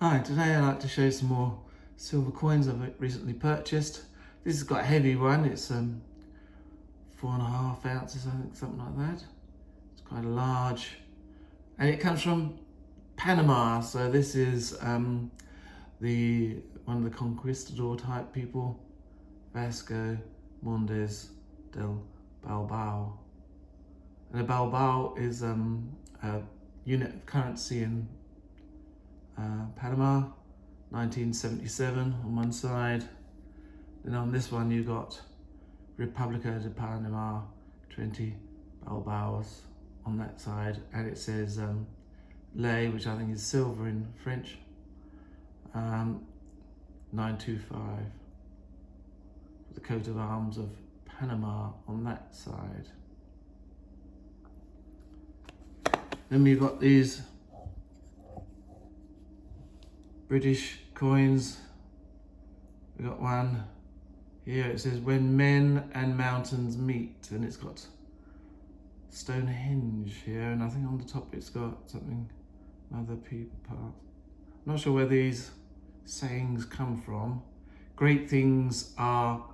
Hi, today I'd like to show you some more silver coins I've recently purchased. This has got a heavy one, it's 4.5 ounces, I think, something like that. It's quite large. And it comes from Panama, so this is one of the conquistador type people, Vasco Montes del Balbao. And a Balbao is a unit of currency in Panama, 1977 on one side. Then on this one you got República de Panama, 20 Balbaos on that side, and it says lei, which I think is silver in French, 925. The coat of arms of Panama on that side. Then we've got these British coins. We got one here, it says when men and mountains meet, and it's got Stonehenge here, and I think on the top it's got something, another people part. Not sure where these sayings come from. Great things are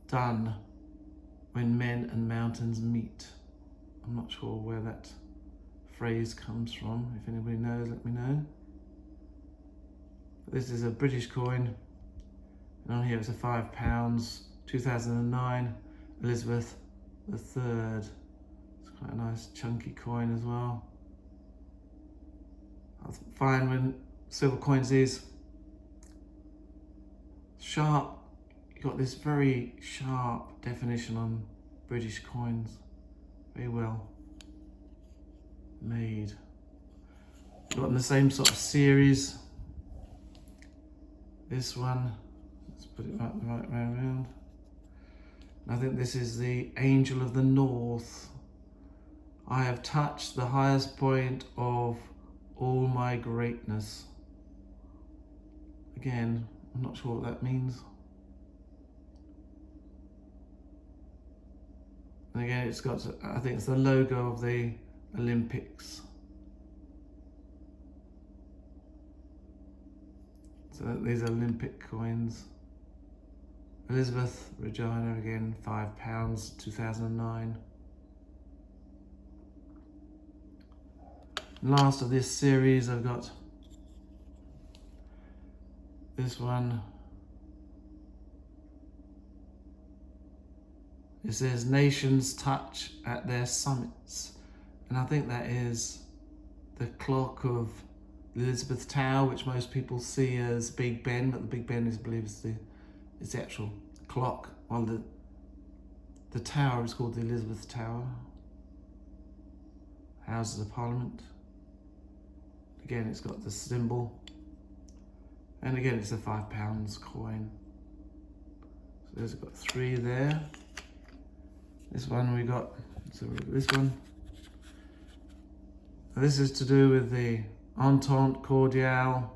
done when men and mountains meet. I'm not sure where that phrase comes from. If anybody knows, let me know. This is a British coin, and on here it's a £5, 2009, Elizabeth III. It's quite a nice chunky coin as well. I find when silver coins is sharp, you got this very sharp definition on British coins. Very well made. Got in the same sort of series. This one, let's put it right way around. I think this is the Angel of the North. I have touched the highest point of all my greatness. Again, I'm not sure what that means. And again, it's got, I think it's the logo of the Olympics. So these are Olympic coins. Elizabeth Regina, again, £5, 2009. Last of this series, I've got this one. It says nations touch at their summits, and I think that is the clock of Elizabeth Tower, which most people see as Big Ben, but the Big Ben is believed is the actual clock, while the tower is called the Elizabeth Tower. Houses of Parliament. Again, it's got the symbol, and again it's a £5 coin. So there's got 3 there. This one we got, so this one. This is to do with the Entente Cordiale,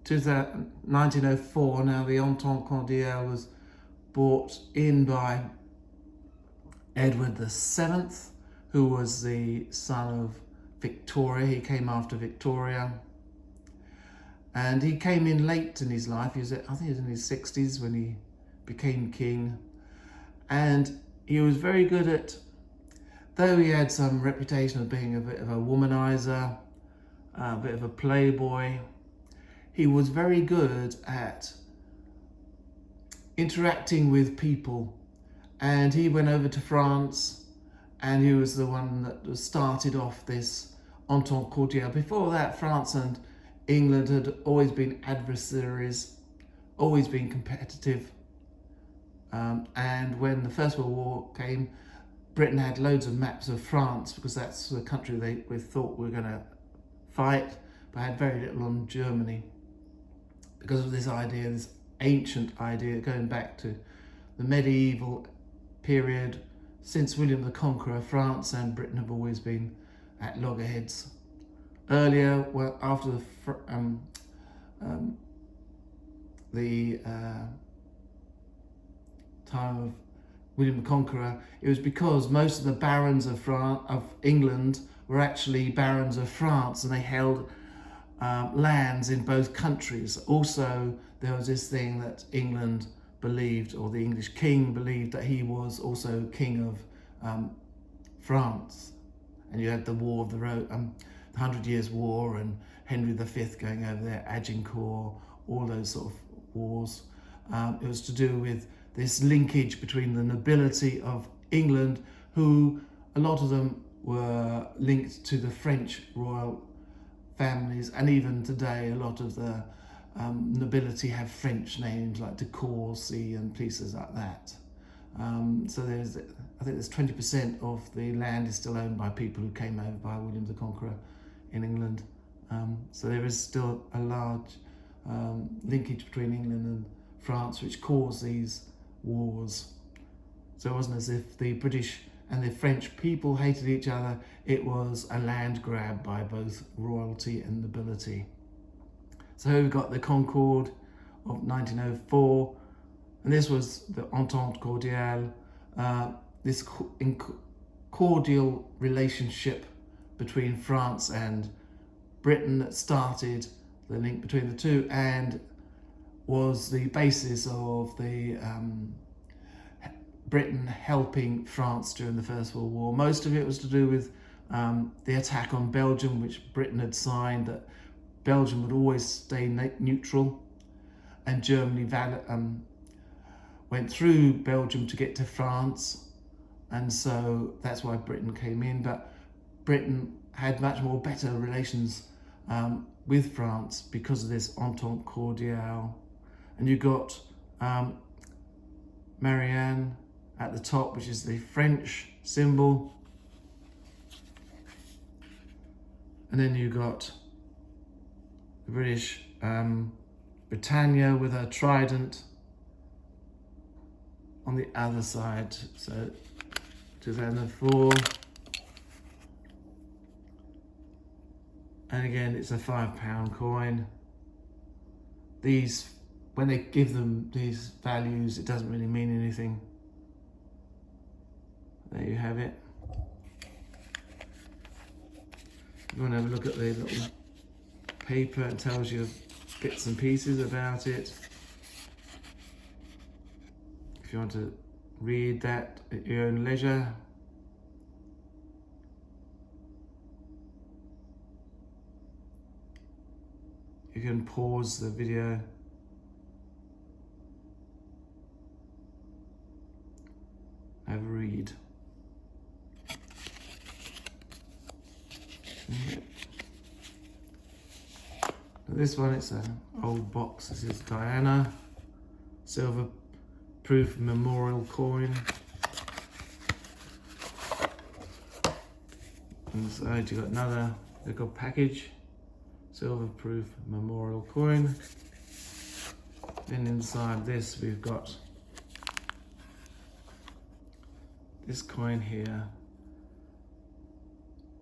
1904. Now the Entente Cordiale was brought in by Edward VII, who was the son of Victoria. He came after Victoria, and he came in late in his life. I think he was in his 60s when he became king, and he was very good at, though he had some reputation of being a bit of a womanizer, a bit of a playboy, he was very good at interacting with people. And he went over to France, and he was the one that started off this Entente Cordiale. Before that, France and England had always been adversaries, always been competitive. And when the First World War came, Britain had loads of maps of France, because that's the country we thought we were going to fight, but had very little on Germany, because of this idea, this ancient idea going back to the medieval period. Since William the Conqueror, France and Britain have always been at loggerheads. Earlier, well, after the time of William the Conqueror, it was because most of the barons of England were actually barons of France, and they held lands in both countries. Also, there was this thing that England believed, or the English king believed, that he was also king of France. And you had the War of the 100 Years' War, and Henry V going over there, Agincourt, all those sort of wars. It was to do with this linkage between the nobility of England, who a lot of them were linked to the French royal families, and even today a lot of the nobility have French names like de Courcy and places like that. So I think there's 20% of the land is still owned by people who came over by William the Conqueror in England. So there is still a large linkage between England and France, which caused these wars. So it wasn't as if the British and the French people hated each other. It was a land grab by both royalty and nobility. So we've got the Concord of 1904, and this was the Entente Cordiale, this cordial relationship between France and Britain that started the link between the two and was the basis of the Britain helping France during the First World War. Most of it was to do with the attack on Belgium, which Britain had signed that Belgium would always stay neutral, and Germany went through Belgium to get to France, and so that's why Britain came in. But Britain had much more better relations with France because of this Entente Cordiale. And you got Marianne at the top, which is the French symbol, and then you got the British Britannia with her trident on the other side. So 2004, and again it's a £5 coin. These, when they give them these values, it doesn't really mean anything. There you have it. If you want to have a look at the little paper, it tells you bits and pieces about it. If you want to read that at your own leisure. You can pause the video. Have a read. This one, it's an old box. This is Diana, silver proof memorial coin. On the side you got another little package, silver proof memorial coin. Then inside this we've got this coin here.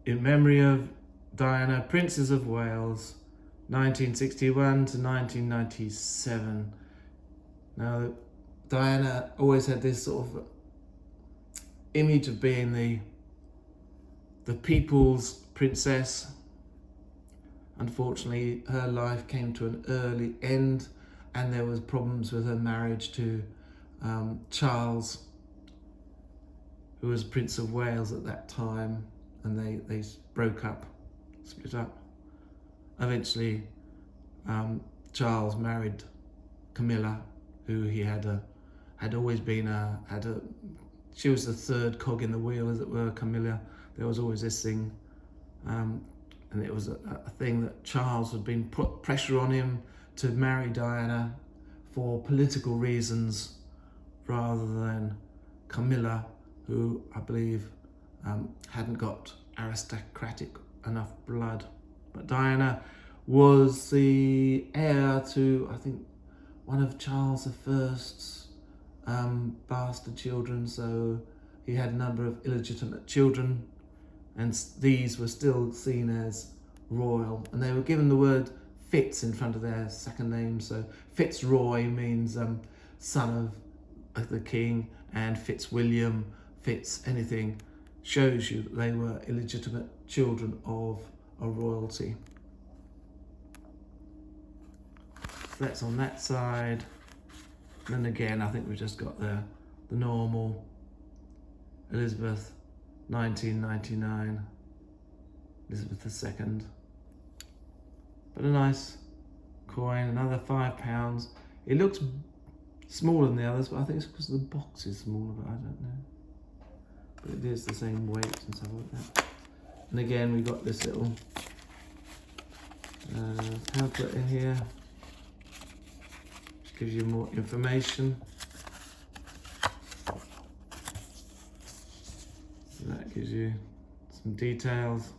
In memory of Diana, Princess of Wales, 1961 to 1997. Now, Diana always had this sort of image of being the people's princess. Unfortunately, her life came to an early end, and there was problems with her marriage to Charles, who was Prince of Wales at that time, and they broke up, split up. Eventually, Charles married Camilla, who he had always been she was the third cog in the wheel, as it were, Camilla. There was always this thing, and it was a thing that Charles had been put pressure on him to marry Diana for political reasons rather than Camilla, who I believe hadn't got aristocratic enough blood. But Diana was the heir to, I think, one of Charles I's bastard children, so he had a number of illegitimate children, and these were still seen as royal, and they were given the word Fitz in front of their second name. So Fitzroy means son of the king, and Fitzwilliam, Fitz anything, shows you that they were illegitimate children of a royalty. So that's on that side. And then again, I think we've just got the normal Elizabeth 1999, Elizabeth II. But a nice coin, another £5. It looks smaller than the others, but I think it's because the box is smaller, but I don't know. But it is the same weight and stuff like that. And again, we've got this little pamphlet in here, which gives you more information. So that gives you some details.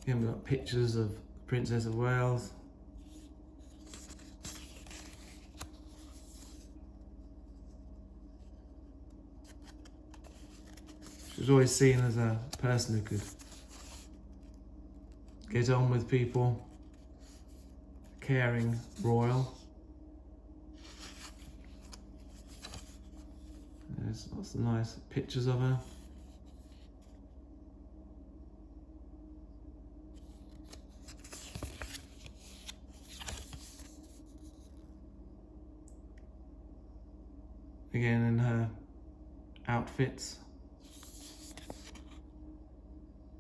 Again, we've got pictures of Princess of Wales. She was always seen as a person who could get on with people, caring royal. There's lots of nice pictures of her. Again, in her outfits.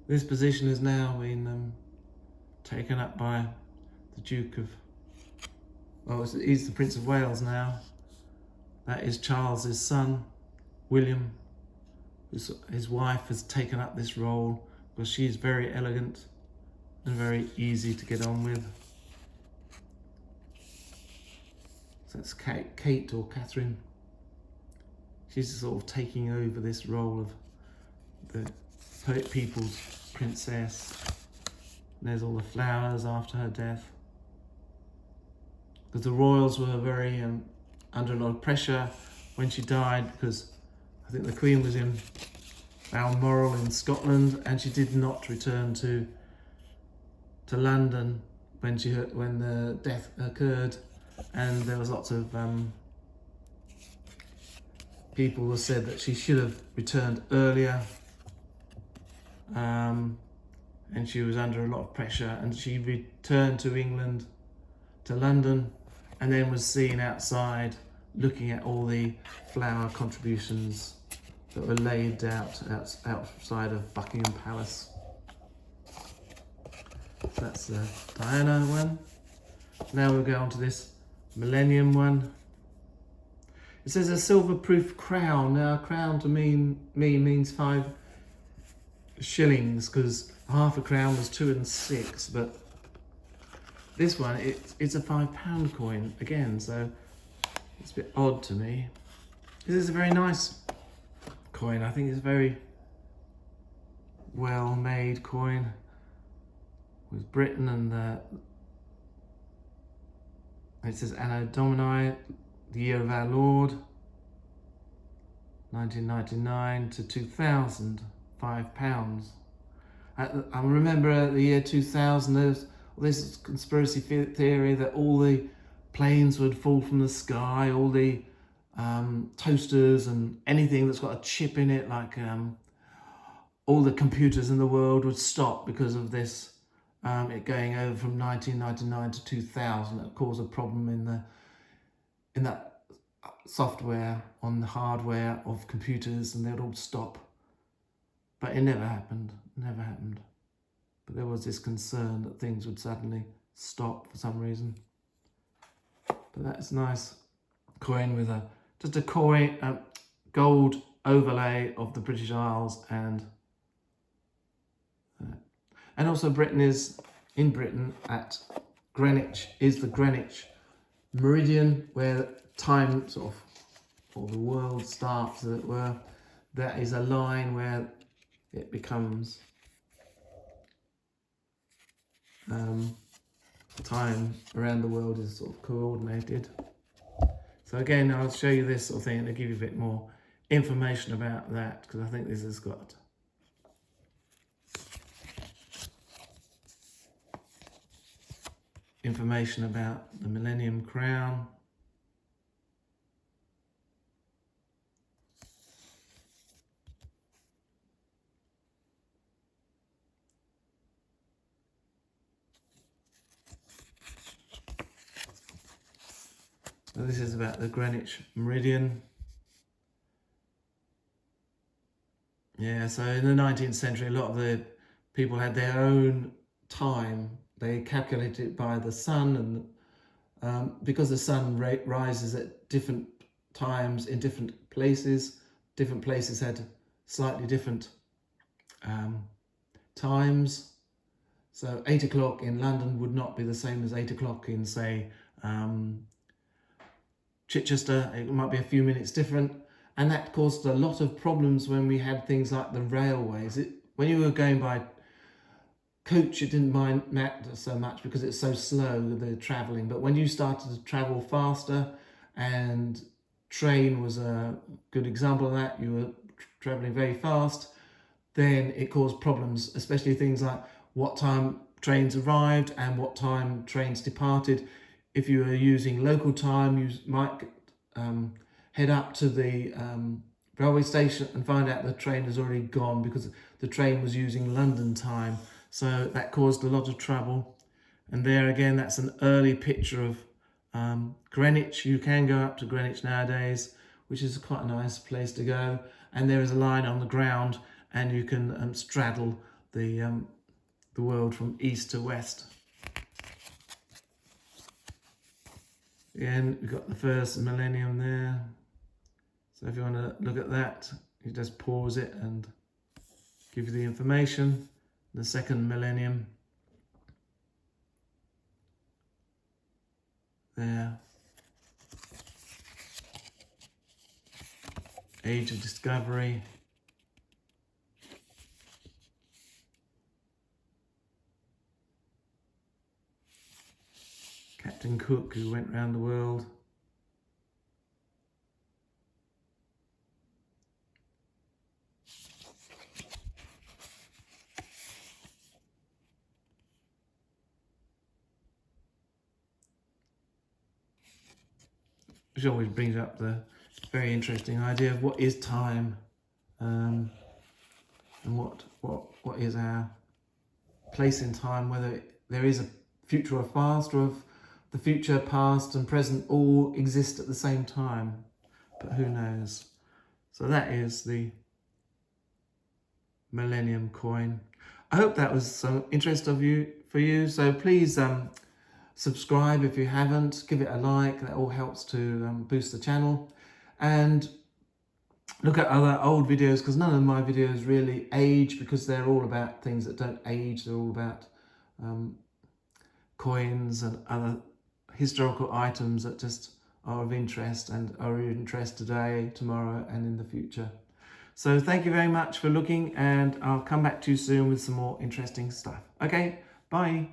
This position has now been taken up by the Duke of, well, he's the Prince of Wales now. That is Charles's son, William. His wife has taken up this role because she's very elegant and very easy to get on with. So that's Kate or Catherine. She's sort of taking over this role of the people's princess. And there's all the flowers after her death. Because the royals were very under a lot of pressure when she died, because I think the Queen was in Balmoral in Scotland, and she did not return to London when the death occurred, and there was lots of people who said that she should have returned earlier, and she was under a lot of pressure, and she returned to England, to London, and then was seen outside looking at all the flower contributions that were laid out outside of Buckingham Palace. So that's the Diana one. Now we'll go on to this Millennium one. It says a silver-proof crown. Now, a crown to me means 5 shillings, because half a crown was 2 and 6. But this one, it's a £5 coin again, so it's a bit odd to me. This is a very nice coin. I think it's a very well-made coin with Britain and it says Anno Domini, the year of our Lord, 1999 to 2000, £5. I remember the year 2000, there's this conspiracy theory that all the planes would fall from the sky, all the toasters and anything that's got a chip in it, like all the computers in the world would stop because of this, it going over from 1999 to 2000. It caused a problem in that software on the hardware of computers, and they'd all stop. But it never happened, But there was this concern that things would suddenly stop for some reason. But that's nice coin with just a coin, gold overlay of the British Isles, and also in Britain at Greenwich is the Greenwich Meridian, where time sort of, or the world starts, as it were. That is a line where it becomes time around the world is sort of coordinated. So again, I'll show you this sort of thing to give you a bit more information about that, because I think this has got information about the Millennium Crown. So this is about the Greenwich Meridian. Yeah, so in the 19th century, a lot of the people had their own time. They calculated it by the sun, and because the sun rises at different times in different places had slightly different times. So 8 o'clock in London would not be the same as 8 o'clock in, say, Chichester. It might be a few minutes different. And that caused a lot of problems when we had things like the railways. When you were going by coach, it didn't matter so much because it's so slow, the travelling. But when you started to travel faster, and train was a good example of that, you were travelling very fast, then it caused problems, especially things like what time trains arrived and what time trains departed. If you were using local time, you might head up to the railway station and find out the train has already gone because the train was using London time. So that caused a lot of trouble. And there again, that's an early picture of Greenwich. You can go up to Greenwich nowadays, which is quite a nice place to go. And there is a line on the ground, and you can straddle the world from east to west. Again, we've got the first millennium there. So if you want to look at that, you just pause it and give you the information. The second millennium. There. Age of Discovery. Captain Cook, who went around the world. Which always brings up the very interesting idea of what is time, and what is our place in time, whether there is a future or past, or if the future, past and present all exist at the same time, but who knows. So that is the Millennium coin. I hope that was some interest for you. So please subscribe if you haven't, give it a like. That all helps to boost the channel, and look at other old videos, because none of my videos really age, because they're all about things that don't age. They're all about coins and other historical items that just are of interest, and are of interest today, tomorrow and in the future. So thank you very much for looking, and I'll come back to you soon with some more interesting stuff. Okay, bye.